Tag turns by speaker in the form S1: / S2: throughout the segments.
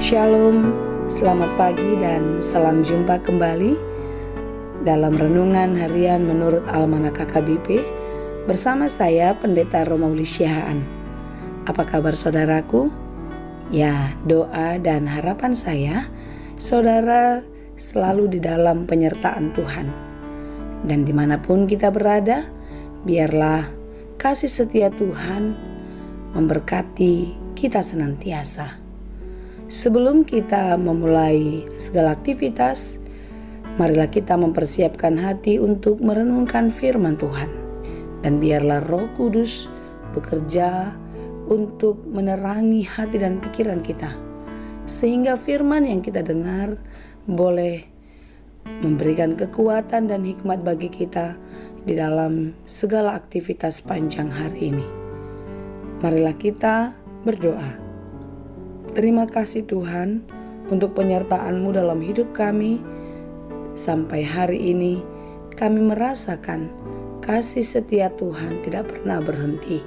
S1: Shalom, selamat pagi dan salam jumpa kembali dalam Renungan Harian menurut Almanak KKBP bersama saya Pendeta Romauli Syahaan. Apa kabar saudaraku? Ya, doa dan harapan saya, saudara selalu di dalam penyertaan Tuhan. Dan dimanapun kita berada, biarlah kasih setia Tuhan memberkati kita senantiasa. Sebelum kita memulai segala aktivitas, marilah kita mempersiapkan hati untuk merenungkan firman Tuhan. Dan biarlah Roh Kudus bekerja untuk menerangi hati dan pikiran kita, sehingga firman yang kita dengar boleh memberikan kekuatan dan hikmat bagi kita di dalam segala aktivitas panjang hari ini. Marilah kita berdoa. Terima kasih Tuhan untuk penyertaan-Mu dalam hidup kami. Sampai hari ini kami merasakan kasih setia Tuhan tidak pernah berhenti.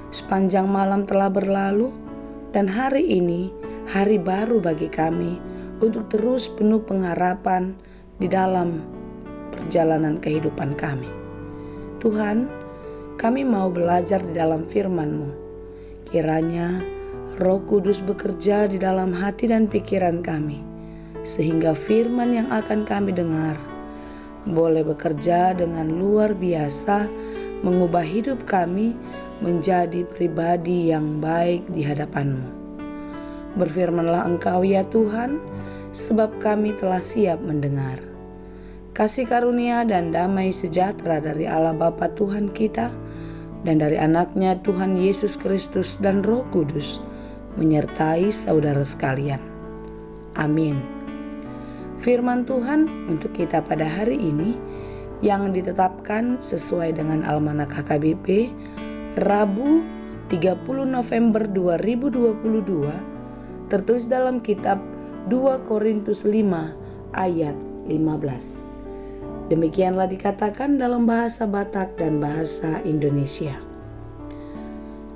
S1: Sepanjang malam telah berlalu dan hari ini hari baru bagi kami untuk terus penuh pengharapan di dalam perjalanan kehidupan kami. Tuhan, kami mau belajar di dalam firman-Mu. Kiranya Roh Kudus bekerja di dalam hati dan pikiran kami, sehingga firman yang akan kami dengar boleh bekerja dengan luar biasa, mengubah hidup kami menjadi pribadi yang baik di hadapan-Mu. Berfirmanlah Engkau ya Tuhan, sebab kami telah siap mendengar. Kasih karunia dan damai sejahtera dari Allah Bapa Tuhan kita, dan dari anaknya Tuhan Yesus Kristus dan Roh Kudus, menyertai saudara sekalian. Amin. Firman Tuhan untuk kita pada hari ini yang ditetapkan sesuai dengan Almanak HKBP Rabu 30 November 2022 tertulis dalam kitab 2 Korintus 5 ayat 15. Demikianlah dikatakan dalam bahasa Batak dan bahasa Indonesia.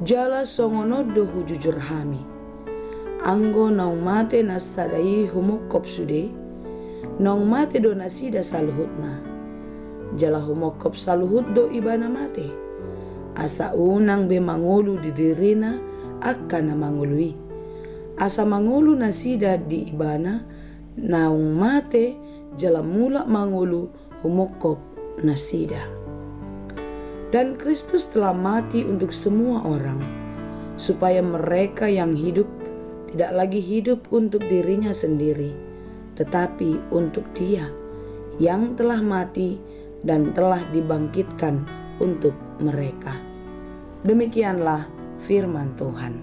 S1: Jala songono dohu jujur hami, anggo naung mate nasadai humokop sude, naung mate do nasida saluhutna, jala humokop saluhut do ibana mate, asa unang be mangulu di dirina akan mangului, asa mangulu nasida di ibana, naung mate jala mula mangulu humokop nasida. Dan Kristus telah mati untuk semua orang, supaya mereka yang hidup tidak lagi hidup untuk dirinya sendiri, tetapi untuk Dia yang telah mati dan telah dibangkitkan untuk mereka. Demikianlah firman Tuhan.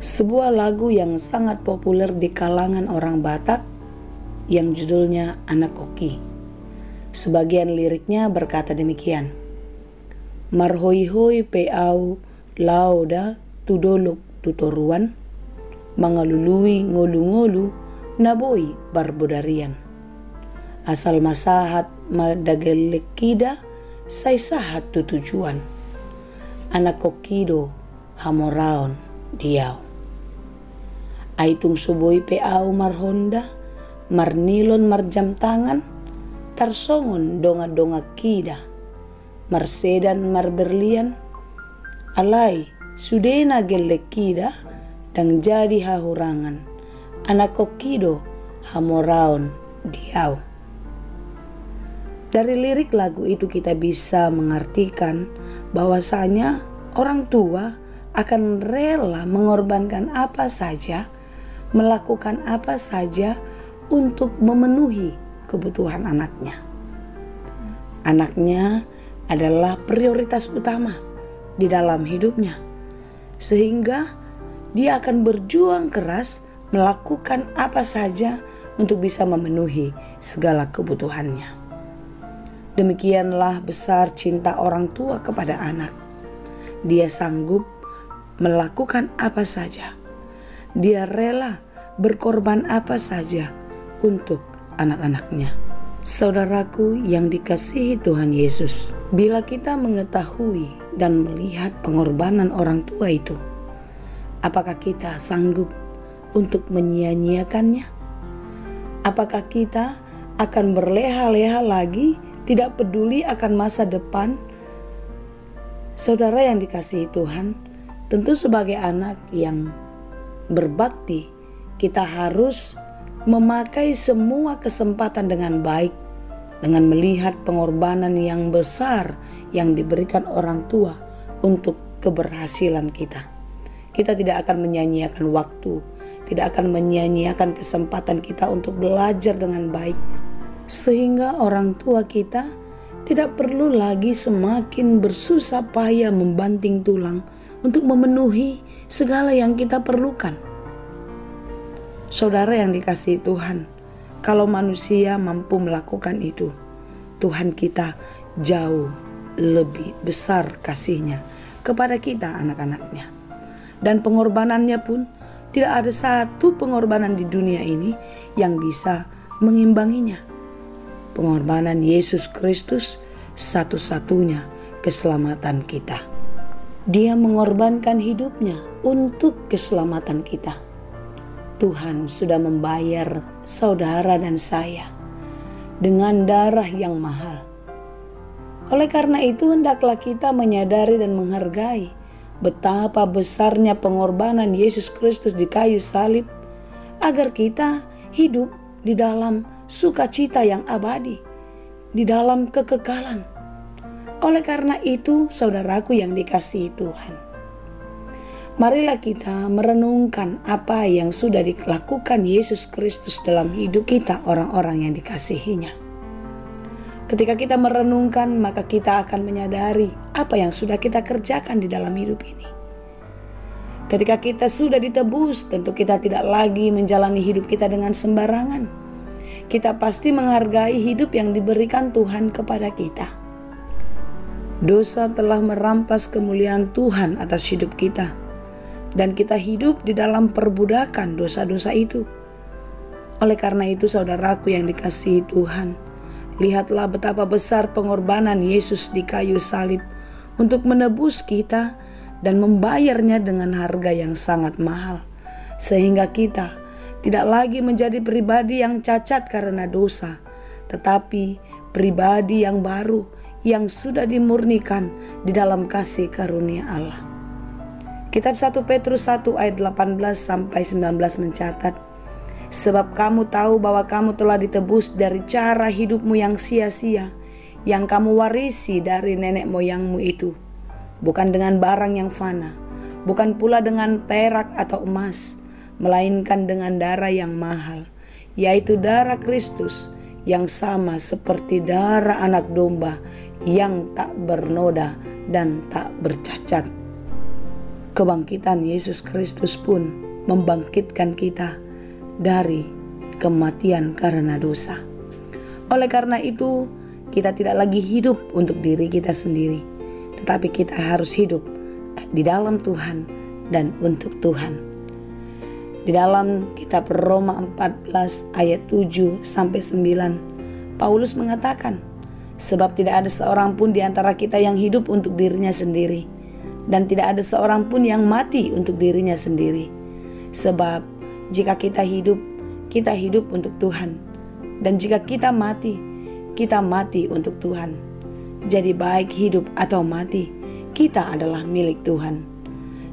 S1: Sebuah lagu yang sangat populer di kalangan orang Batak yang judulnya Anak Koki. Sebagian liriknya berkata demikian. Marhoi-hoi peau lauda tudolok tutoruan, mangalului ngolu-ngolu naboi barbodarian. Asal masahat madagelekida say sahat tutujuan. Anak kokido hamoraon diau. Aitung suboi peau marhonda, marnilon marjam tangan, tarsongon donga-donga kida. Marsedan marberlian, alai sudena gelekida dan jadi hahurangan, anak kokido hamoraon diau. Dari lirik lagu itu kita bisa mengartikan bahwasanya orang tua akan rela mengorbankan apa saja, melakukan apa saja untuk memenuhi kebutuhan anaknya. Anaknya adalah prioritas utama di dalam hidupnya, sehingga dia akan berjuang keras melakukan apa saja untuk bisa memenuhi segala kebutuhannya. Demikianlah besar cinta orang tua kepada anak. Dia sanggup melakukan apa saja. Dia rela berkorban apa saja untuk anak-anaknya. Saudaraku yang dikasihi Tuhan Yesus, bila kita mengetahui dan melihat pengorbanan orang tua itu, apakah kita sanggup untuk menyia-nyiakannya? Apakah kita akan berleha-leha lagi, tidak peduli akan masa depan? Saudara yang dikasihi Tuhan, tentu sebagai anak yang berbakti, kita harus memakai semua kesempatan dengan baik, dengan melihat pengorbanan yang besar yang diberikan orang tua untuk keberhasilan kita. Kita tidak akan menyia-nyiakan waktu, tidak akan menyia-nyiakan kesempatan kita untuk belajar dengan baik, sehingga orang tua kita tidak perlu lagi semakin bersusah payah membanting tulang untuk memenuhi segala yang kita perlukan. Saudara yang dikasihi Tuhan, kalau manusia mampu melakukan itu, Tuhan kita jauh lebih besar kasih-Nya kepada kita anak-anaknya. Dan pengorbanannya pun tidak ada satu pengorbanan di dunia ini yang bisa mengimbanginya. Pengorbanan Yesus Kristus satu-satunya keselamatan kita. Dia mengorbankan hidupnya untuk keselamatan kita. Tuhan sudah membayar saudara dan saya dengan darah yang mahal. Oleh karena itu, hendaklah kita menyadari dan menghargai betapa besarnya pengorbanan Yesus Kristus di kayu salib, agar kita hidup di dalam sukacita yang abadi, di dalam kekekalan. Oleh karena itu, saudaraku yang dikasihi Tuhan, marilah kita merenungkan apa yang sudah dilakukan Yesus Kristus dalam hidup kita, orang-orang yang dikasihi-Nya. Ketika kita merenungkan, maka kita akan menyadari apa yang sudah kita kerjakan di dalam hidup ini. Ketika kita sudah ditebus, tentu kita tidak lagi menjalani hidup kita dengan sembarangan. Kita pasti menghargai hidup yang diberikan Tuhan kepada kita. Dosa telah merampas kemuliaan Tuhan atas hidup kita, dan kita hidup di dalam perbudakan dosa-dosa itu. Oleh karena itu, saudaraku yang dikasihi Tuhan, lihatlah betapa besar pengorbanan Yesus di kayu salib untuk menebus kita dan membayarnya dengan harga yang sangat mahal, sehingga kita tidak lagi menjadi pribadi yang cacat karena dosa, tetapi pribadi yang baru yang sudah dimurnikan di dalam kasih karunia Allah. Kitab 1 Petrus 1 ayat 18-19 mencatat, sebab kamu tahu bahwa kamu telah ditebus dari cara hidupmu yang sia-sia, yang kamu warisi dari nenek moyangmu itu, bukan dengan barang yang fana, bukan pula dengan perak atau emas, melainkan dengan darah yang mahal, yaitu darah Kristus, yang sama seperti darah anak domba yang tak bernoda dan tak bercacat. Kebangkitan Yesus Kristus pun membangkitkan kita dari kematian karena dosa. Oleh karena itu, kita tidak lagi hidup untuk diri kita sendiri, tetapi kita harus hidup di dalam Tuhan dan untuk Tuhan. Di dalam kitab Roma 14 ayat 7-9, Paulus mengatakan, sebab tidak ada seorang pun di antara kita yang hidup untuk dirinya sendiri, dan tidak ada seorang pun yang mati untuk dirinya sendiri. Sebab jika kita hidup untuk Tuhan, dan jika kita mati untuk Tuhan. Jadi baik hidup atau mati, kita adalah milik Tuhan.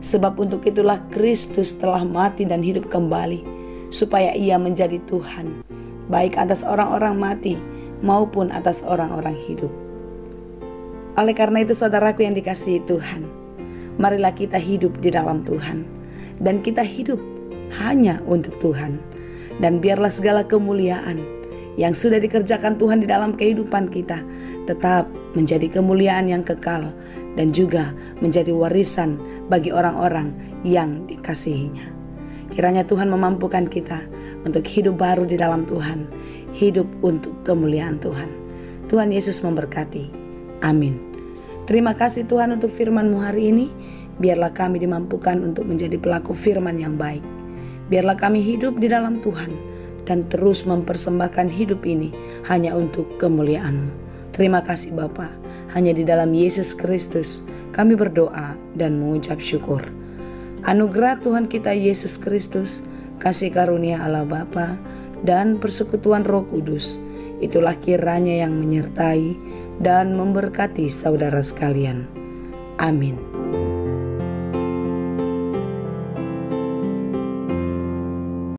S1: Sebab untuk itulah Kristus telah mati dan hidup kembali, supaya Ia menjadi Tuhan, baik atas orang-orang mati maupun atas orang-orang hidup. Oleh karena itu, saudaraku yang dikasihi Tuhan, marilah kita hidup di dalam Tuhan, dan kita hidup hanya untuk Tuhan. Dan biarlah segala kemuliaan yang sudah dikerjakan Tuhan di dalam kehidupan kita tetap menjadi kemuliaan yang kekal, dan juga menjadi warisan bagi orang-orang yang dikasihinya. Kiranya Tuhan memampukan kita untuk hidup baru di dalam Tuhan, hidup untuk kemuliaan Tuhan. Tuhan Yesus memberkati. Amin. Terima kasih Tuhan untuk firman-Mu hari ini. Biarlah kami dimampukan untuk menjadi pelaku firman yang baik. Biarlah kami hidup di dalam Tuhan dan terus mempersembahkan hidup ini hanya untuk kemuliaan-Mu. Terima kasih Bapa. Hanya di dalam Yesus Kristus kami berdoa dan mengucap syukur. Anugerah Tuhan kita Yesus Kristus, kasih karunia Allah Bapa, dan persekutuan Roh Kudus, itulah kiranya yang menyertai dan memberkati saudara sekalian. Amin.